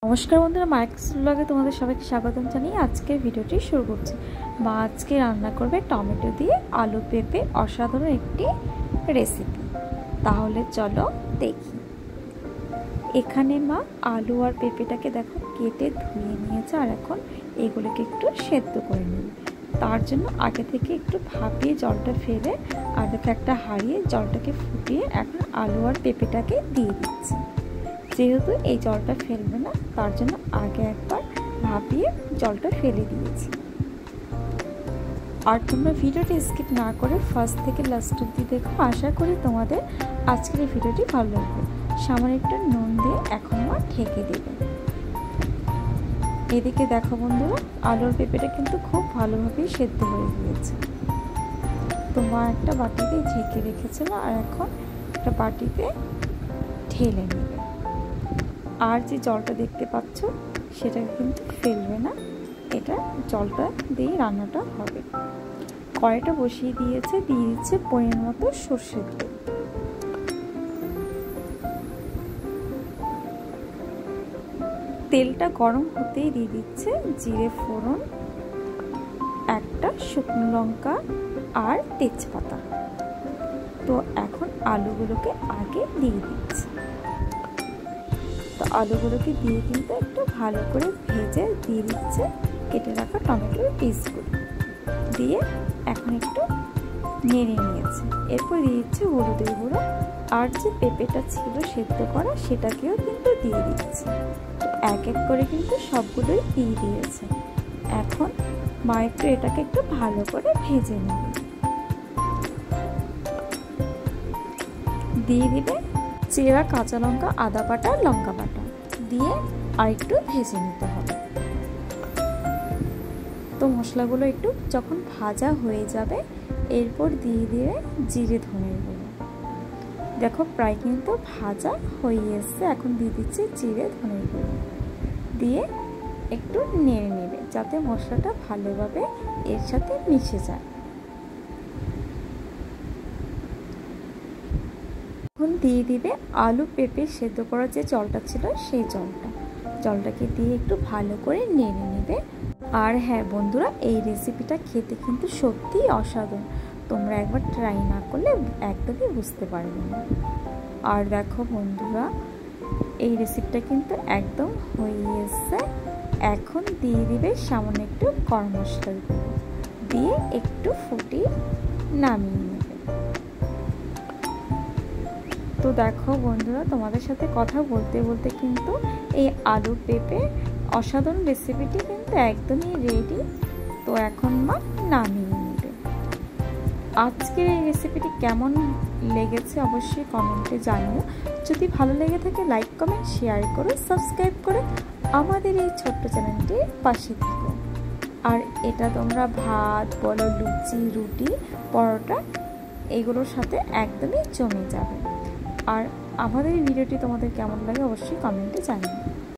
নমস্কার বন্ধুরা, মার্কস ব্লগে তোমাদের সবাইকে স্বাগতম জানিয়ে আজকের ভিডিওটি শুরু করছি। মা আজকে রান্না করবে টমেটো দিয়ে আলু পেঁপে অসাধারণ একটি রেসিপি। তাহলে চলো দেখি। এখানে মা আলু আর পেঁপেটাকে দেখো কেটে ধুয়ে নিয়েছে, আর এখন এগুলোকে একটু সেদ্ধ করে নেবে। তার জন্য আগে থেকে একটু ভাপিয়ে জলটা ফেলে আর দেখো একটা হাঁড়িয়ে জলটাকে ফুটিয়ে এখন আলু আর পেঁপেটাকে দিয়ে দিচ্ছে। যেহেতু এই জলটা ফেলবে না, তার জন্য আগে একবার ভাপিয়ে জলটা ফেলে দিয়েছি। আর তোমরা ভিডিওটি স্কিপ না করে ফার্স্ট থেকে লাস্ট অবধি দেখো। আশা করি তোমাদের আজকের এই ভিডিওটি ভালো লাগবে। সামান্য একটু নুন দিয়ে এখন মা ঢেকে দেবে। এদিকে দেখো বন্ধুরা, আলুর পেঁপেটা কিন্তু খুব ভালোভাবেই সেদ্ধ হয়ে গিয়েছে। তো মা একটা বাটিতে ঢেকে রেখেছিল, আর এখন একটা বাটিতে ঢেলে নেবে। আর যে জলটা দেখতে পাচ্ছ সেটা কিন্তু ফেলবে না, এটা জলটা দিয়ে রান্নাটা হবে। কড়াইটা বসিয়ে দিয়েছে, দিয়ে দিচ্ছে পরিমাণ মতো সর্ষের তেল। তেলটা গরম হতেই দিয়ে দিচ্ছে জিরে ফোড়ন, একটা শুকনো লঙ্কা আর তেজপাতা। তো এখন আলুগুলোকে আগে দিয়ে দিচ্ছে। তো আলুগুলোকে দিয়ে কিন্তু একটু ভালো করে ভেজে দিয়ে দিচ্ছে কেটে রাখা টমেটোর পিসগুলো দিয়ে এখন একটু নেড়ে নিয়েছে। এরপর দিয়ে দিচ্ছে হলুদের গুঁড়ো, আর যে পেঁপেটা ছিল সেদ্ধ করা সেটাকেও কিন্তু দিয়ে দিচ্ছে। এক এক করে কিন্তু সবগুলোই দিয়ে দিয়েছে। এখন মা একটু এটাকে একটু ভালো করে ভেজে নেবে। দিয়ে দিবে চেরা কাঁচা লঙ্কা, আদা বাটা, লঙ্কা বাটা দিয়ে আর একটু ভেজে নিতে হবে। তো মশলাগুলো একটু যখন ভাজা হয়ে যাবে, এরপর দিয়ে দিবে জিরে ধনের গুঁড়ো। দেখো প্রায় কিন্তু ভাজা হয়ে এসছে। এখন দিয়ে দিচ্ছে জিরে ধনের গুঁড়ো দিয়ে একটু নেড়ে নেবে, যাতে মশলাটা ভালোভাবে এর সাথে মিশে যায়। এখন দিয়ে দিবে আলু পেঁপে সেদ্ধ করার যে জলটা ছিল সেই জলটাকে দিয়ে একটু ভালো করে নেড়ে নেবে। আর হ্যাঁ বন্ধুরা, এই রেসিপিটা খেতে কিন্তু সত্যিই অসাধারণ। তোমরা একবার ট্রাই না করলে একদমই বুঝতে পারবে না। আর দেখো বন্ধুরা, এই রেসিপিটা কিন্তু একদম হয়ে এসছে। এখন দিয়ে দিবে সামান্য একটু গরম মশলার গুঁড়ো দিয়ে একটু ফুটিয়ে নামিয়ে নেবে। তো দেখো বন্ধুরা, তোমাদের সাথে কথা বলতে বলতে কিন্তু এই আলু পেঁপে অসাধারণ রেসিপিটি কিন্তু একদমই রেডি। তো এখন মা নামিয়ে নেবে। আজকের এই রেসিপিটি কেমন লেগেছে অবশ্যই কমেন্টে জানিও। যদি ভালো লেগে থাকে লাইক কমেন্ট শেয়ার করো, সাবস্ক্রাইব করে আমাদের এই ছোট্ট চ্যানেলটির পাশে থেকো। আর এটা তোমরা ভাত বলো, লুচি, রুটি, পরোটা এগুলোর সাথে একদমই জমে যাবে। আর আমাদের এই ভিডিওটি তোমাদের কেমন লাগে অবশ্যই কমেন্টে জানিও।